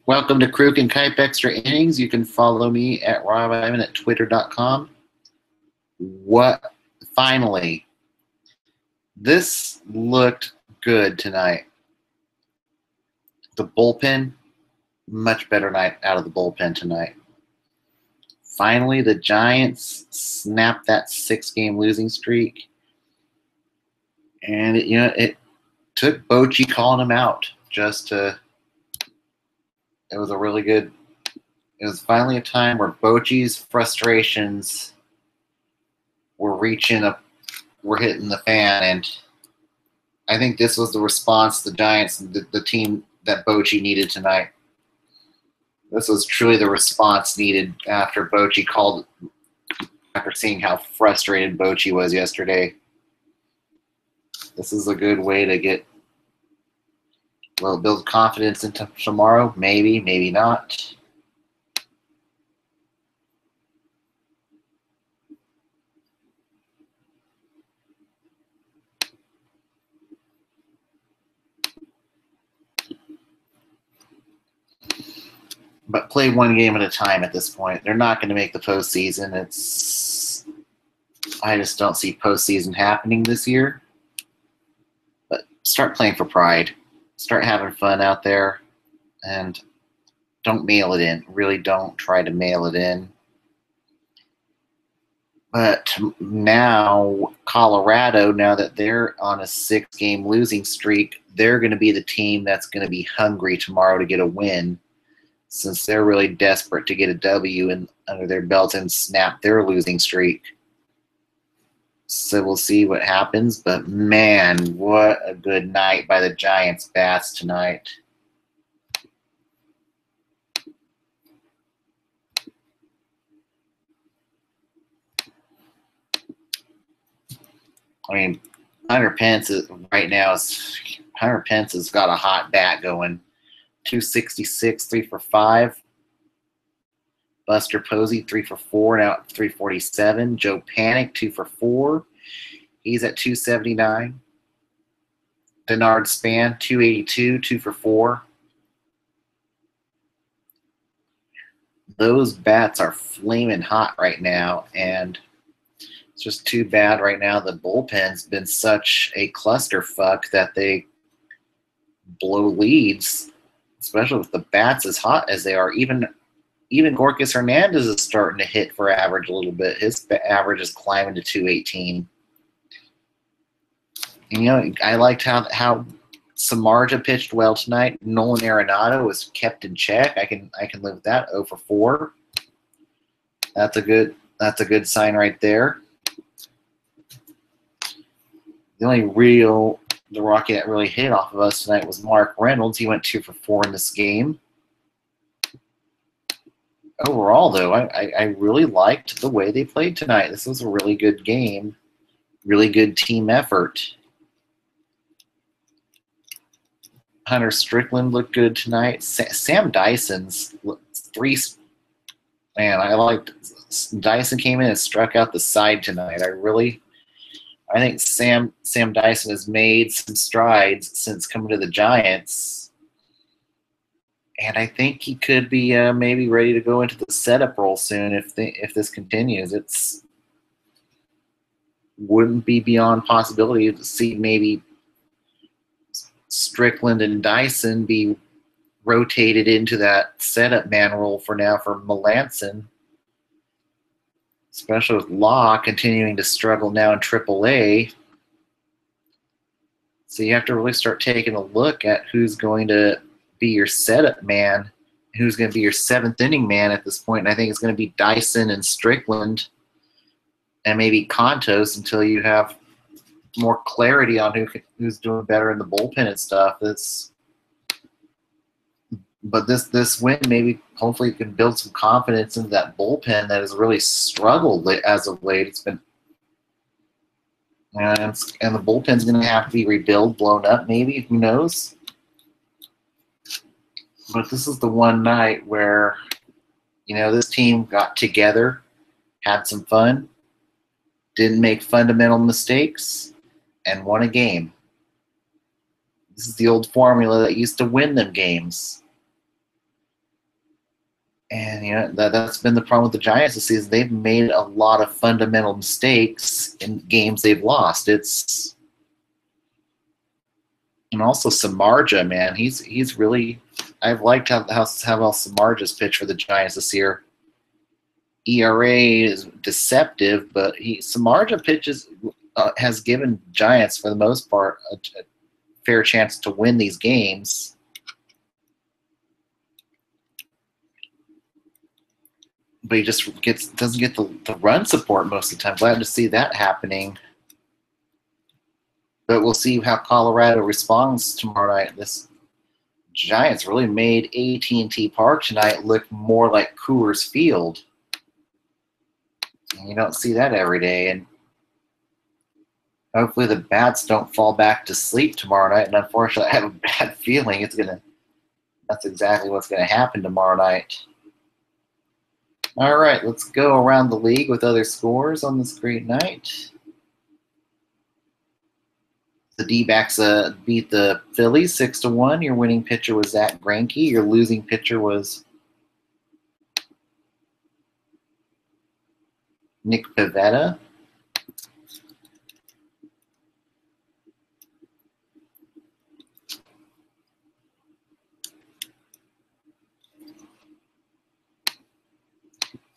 Welcome to Kruk and Kuip Extra Innings. You can follow me at Rob Ivan at twitter.com. Finally, this looked good tonight. The bullpen, much better night out of the bullpen tonight. Finally, the Giants snapped that 6-game losing streak. And, it took Bochy calling him out it was finally a time where Bochy's frustrations were hitting the fan, and I think this was the response the Giants, the team that Bochy needed tonight. This was truly the response needed after seeing how frustrated Bochy was yesterday. This is a good way to build confidence into tomorrow. Maybe, maybe not. But play one game at a time at this point. They're not going to make the postseason. I just don't see postseason happening this year. But start playing for pride. Start having fun out there. And don't mail it in. Really don't try to mail it in. But now, Colorado, now that they're on a 6-game losing streak, they're going to be the team that's going to be hungry tomorrow to get a win, since they're really desperate to get a W under their belt and snap their losing streak. So we'll see what happens. But, man, what a good night by the Giants bats tonight. I mean, Hunter Pence has got a hot bat going. 266, 3 for 5. Buster Posey, 3 for 4, now at 347. Joe Panic, 2 for 4. He's at 279. Denard Span, 282, 2 for 4. Those bats are flaming hot right now, and it's just too bad right now the bullpen's been such a clusterfuck that they blow leads, especially with the bats as hot as they are. Even Gorkis Hernandez is starting to hit for average a little bit. His average is climbing to 218. And, I liked how Samardzija pitched well tonight. Nolan Arenado was kept in check. I can live with that. 0 for 4. That's a good sign right there. The Rocky that really hit off of us tonight was Mark Reynolds. He went 2 for 4 in this game. Overall, though, I really liked the way they played tonight. This was a really good game. Really good team effort. Hunter Strickland looked good tonight. Sam Dyson's 3. Man, I liked Dyson came in and struck out the side tonight. I think Sam Dyson has made some strides since coming to the Giants, and I think he could be maybe ready to go into the setup role soon if this continues. It's wouldn't be beyond possibility to see maybe Strickland and Dyson be rotated into that setup man role for now for Melanson. Especially with Law continuing to struggle now in AAA. So you have to really start taking a look at who's going to be your setup man, who's going to be your 7th inning man at this point. And I think it's going to be Dyson and Strickland and maybe Contos until you have more clarity on who's doing better in the bullpen and stuff. But this win maybe hopefully can build some confidence into that bullpen that has really struggled as of late. It's been and the bullpen's going to have to be rebuilt, blown up maybe, who knows. But this is the one night where this team got together, had some fun, didn't make fundamental mistakes, and won a game. This is the old formula that used to win them games. And that's been the problem with the Giants this season. They've made a lot of fundamental mistakes in games they've lost. And also Samardzija, man, he's really. I've liked how well Samardzija's pitched for the Giants this year. ERA is deceptive, but Samardzija pitches has given Giants for the most part a fair chance to win these games. But he just doesn't get the run support most of the time. Glad to see that happening. But we'll see how Colorado responds tomorrow night. This Giants really made AT&T Park tonight look more like Coors Field. And you don't see that every day. And hopefully the bats don't fall back to sleep tomorrow night. And unfortunately, I have a bad feeling that's exactly what's going to happen tomorrow night. All right, let's go around the league with other scores on this great night. The D-backs beat the Phillies 6-1. Your winning pitcher was Zach Greinke. Your losing pitcher was Nick Pivetta.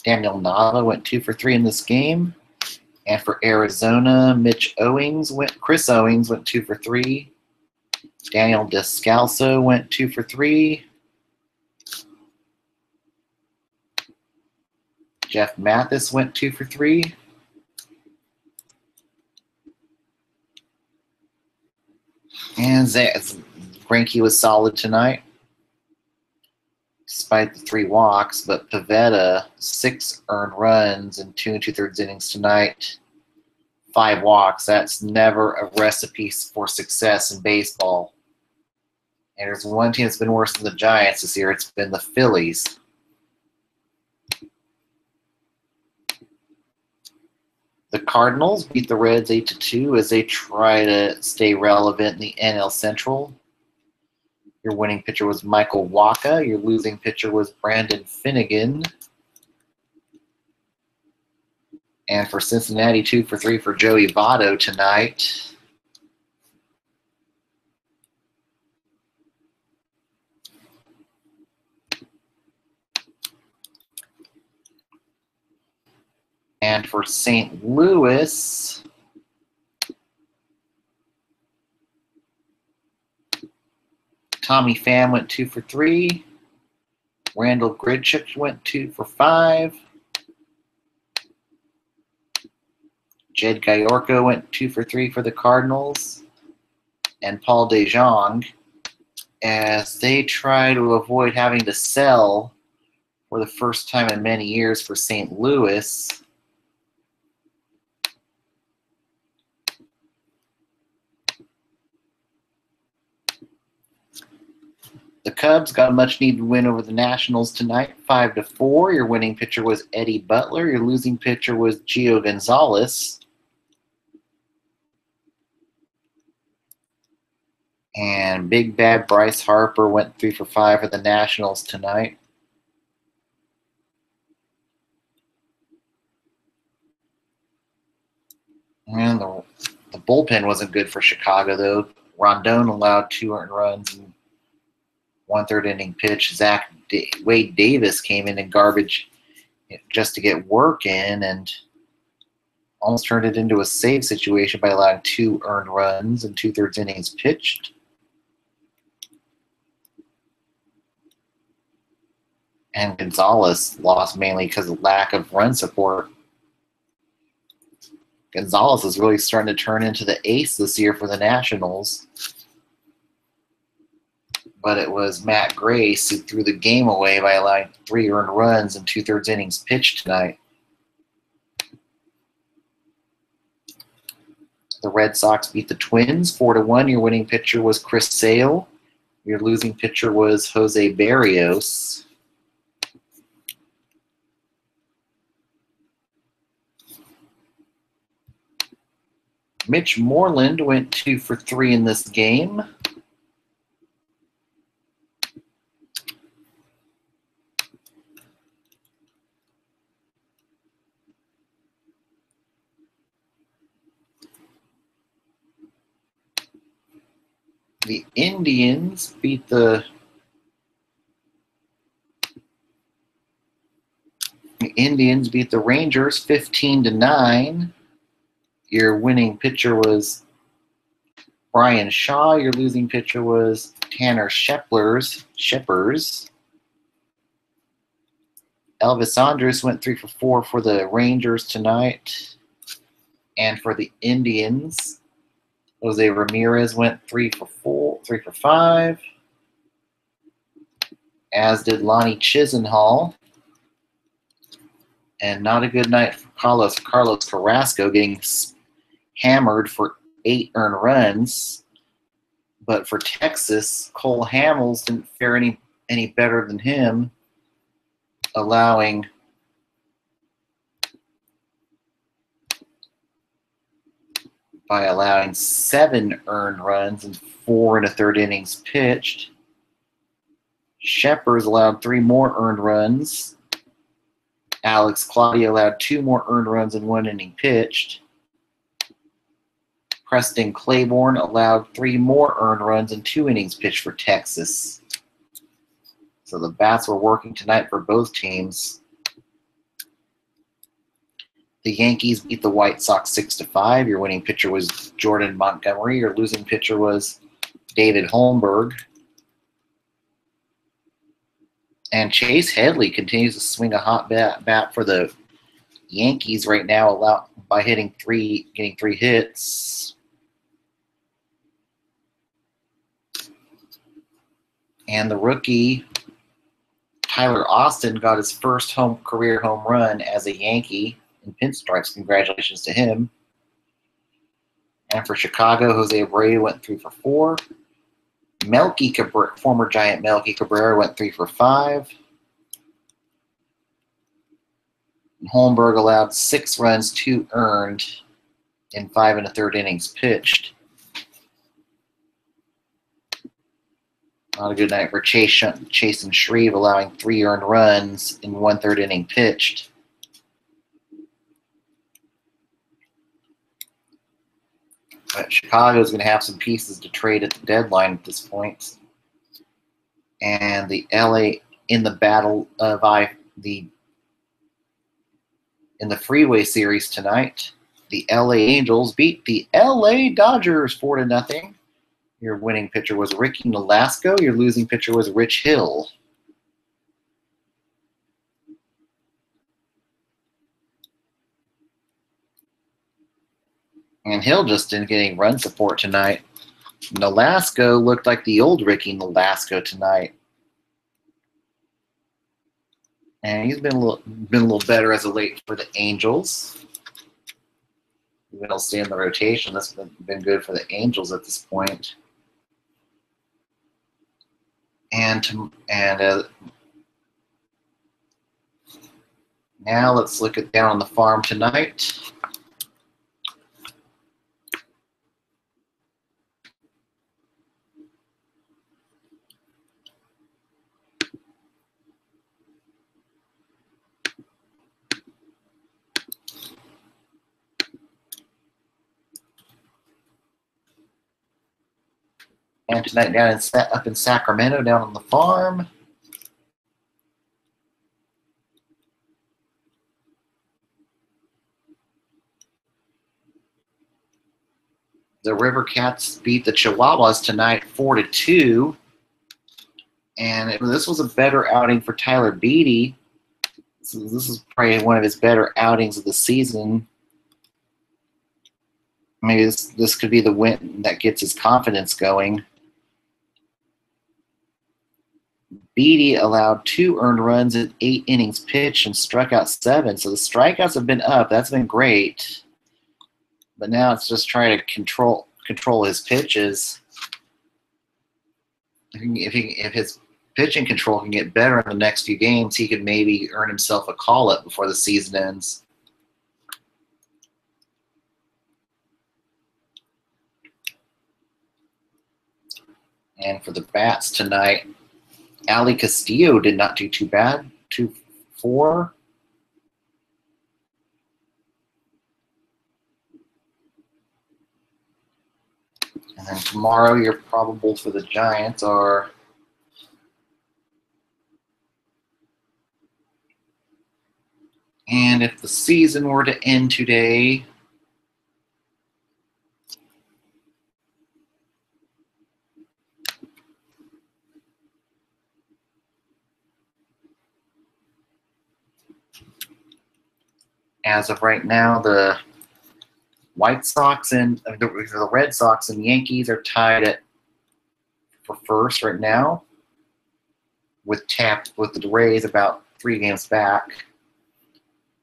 Daniel Nava went 2 for 3 in this game. And for Arizona, Chris Owings went 2 for 3. Daniel Descalso went 2 for 3. Jeff Mathis went 2 for 3. And Greinke was solid tonight, despite the 3 walks, but Pivetta, 6 earned runs in 2 2/3 innings tonight, 5 walks. That's never a recipe for success in baseball. And there's one team that's been worse than the Giants this year. It's been the Phillies. The Cardinals beat the Reds 8-2 as they try to stay relevant in the NL Central. Your winning pitcher was Michael Wacha. Your losing pitcher was Brandon Finnegan. And for Cincinnati, 2 for 3 for Joey Votto tonight. And for St. Louis, Tommy Pham went 2 for 3. Randall Grichuk went 2 for 5. Jed Gayorko went 2 for 3 for the Cardinals. And Paul DeJong, as they try to avoid having to sell for the first time in many years for St. Louis. The Cubs got a much-needed win over the Nationals tonight, 5-4. Your winning pitcher was Eddie Butler. Your losing pitcher was Gio Gonzalez. And big bad Bryce Harper went 3 for 5 for the Nationals tonight. And the bullpen wasn't good for Chicago, though. Rondon allowed 2 earned runs and 1/3 inning pitch. Wade Davis came in garbage just to get work in and almost turned it into a save situation by allowing 2 earned runs and 2/3 innings pitched. And Gonzalez lost mainly because of lack of run support. Gonzalez is really starting to turn into the ace this year for the Nationals. But it was Matt Grace who threw the game away by allowing 3 earned runs and 2/3 innings pitched tonight. The Red Sox beat the Twins 4-1. Your winning pitcher was Chris Sale. Your losing pitcher was Jose Barrios. Mitch Moreland went 2 for 3 in this game. The Indians beat the Rangers 15-9. Your winning pitcher was Brian Shaw. Your losing pitcher was Tanner Shippers. Elvis Andrus went 3 for 4 for the Rangers tonight. And for the Indians, Jose Ramirez went 3 for 5. As did Lonnie Chisenhall. And not a good night for Carlos Carrasco, getting hammered for 8 earned runs. But for Texas, Cole Hamels didn't fare any better than him, allowing by allowing 7 earned runs and 4 1/3 innings pitched. Shippers allowed 3 more earned runs. Alex Claudio allowed 2 more earned runs in 1 inning pitched. Preston Claiborne allowed 3 more earned runs in 2 innings pitched for Texas. So the bats were working tonight for both teams. The Yankees beat the White Sox 6-5. Your winning pitcher was Jordan Montgomery. Your losing pitcher was David Holmberg. And Chase Headley continues to swing a hot bat for the Yankees right now, by getting 3 hits. And the rookie Tyler Austin got his first career home run as a Yankee in pinstripes. Congratulations to him. And for Chicago, Jose Abreu went 3 for 4. Former Giant Melky Cabrera went 3 for 5. And Holmberg allowed 6 runs, 2 earned in 5 1/3 innings pitched. Not a good night for Chasen Shreve, allowing 3 earned runs in 1/3 inning pitched. But Chicago's going to have some pieces to trade at the deadline at this point. And the LA in the battle of in the Freeway Series tonight, the LA Angels beat the LA Dodgers 4-0. Your winning pitcher was Ricky Nolasco. Your losing pitcher was Rich Hill. And Hill just didn't get any run support tonight. Nolasco looked like the old Ricky Nolasco tonight. And he's been a little better as of late for the Angels. Even he'll stay in the rotation. That's been good for the Angels at this point. And now let's look at down on the farm tonight. And tonight up in Sacramento, down on the farm. The River Cats beat the Chihuahuas tonight 4-2. And this was a better outing for Tyler Beatty. So this is probably one of his better outings of the season. Maybe this could be the win that gets his confidence going. Beatty allowed 2 earned runs in 8 innings pitched and struck out 7. So the strikeouts have been up. That's been great. But now it's just trying to control his pitches. If his pitching control can get better in the next few games, he could maybe earn himself a call-up before the season ends. And for the bats tonight, Ali Castillo did not do too bad. 2-4. And then tomorrow, your probables for the Giants are and if the season were to end today, as of right now, the White Sox and the Red Sox and Yankees are tied for first right now, with the Rays about 3 games back.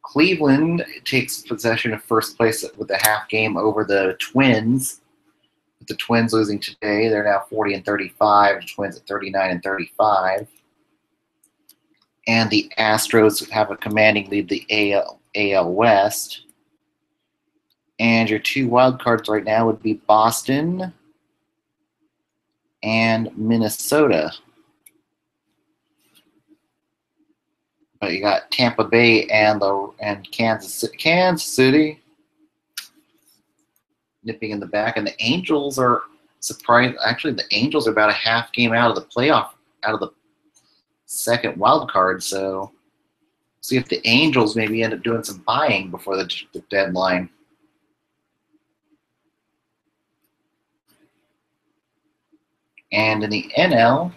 Cleveland takes possession of first place with a half game over the Twins. With the Twins losing today, they're now 40 and 35. The Twins at 39 and 35. And the Astros have a commanding lead the AL West. And your 2 wild cards right now would be Boston and Minnesota. But you got Tampa Bay and Kansas City nipping in the back, and the Angels are surprised. Actually, the Angels are about a half game out of the playoff, out of the second wild card. So, see if the Angels maybe end up doing some buying before the deadline. And in the NL,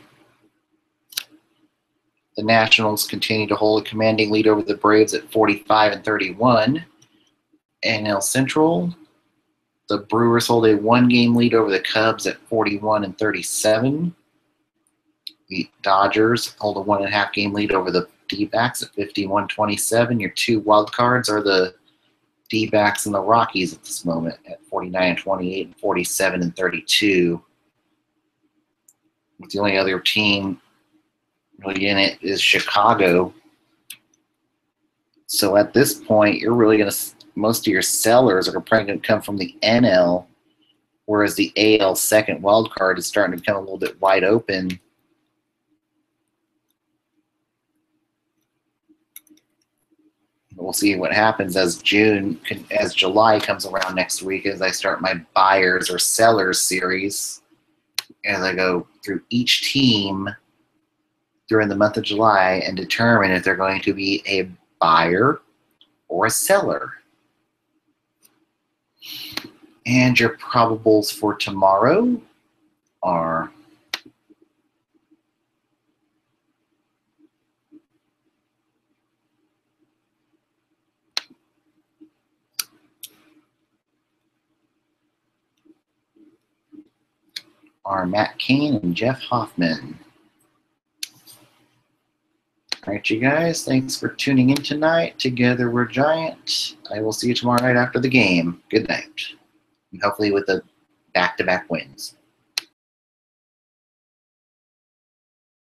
the Nationals continue to hold a commanding lead over the Braves at 45 and 31. NL Central, the Brewers hold a 1-game lead over the Cubs at 41 and 37. The Dodgers hold a 1.5-game lead over the D-backs at 51-27. Your 2 wild cards are the D-backs and the Rockies at this moment at 49 and 28 and 47 and 32. The only other team really in it is Chicago. So at this point, you're really going to most of your sellers are probably going to come from the NL, whereas the AL second wild card is starting to become a little bit wide open. We'll see what happens as July comes around next week as I start my buyers or sellers series. As I go through each team during the month of July and determine if they're going to be a buyer or a seller. And your probables for tomorrow are Matt Cain and Jeff Hoffman. All right, you guys, thanks for tuning in tonight. Together we're Giant. I will see you tomorrow night after the game. Good night. And hopefully with the back-to-back wins.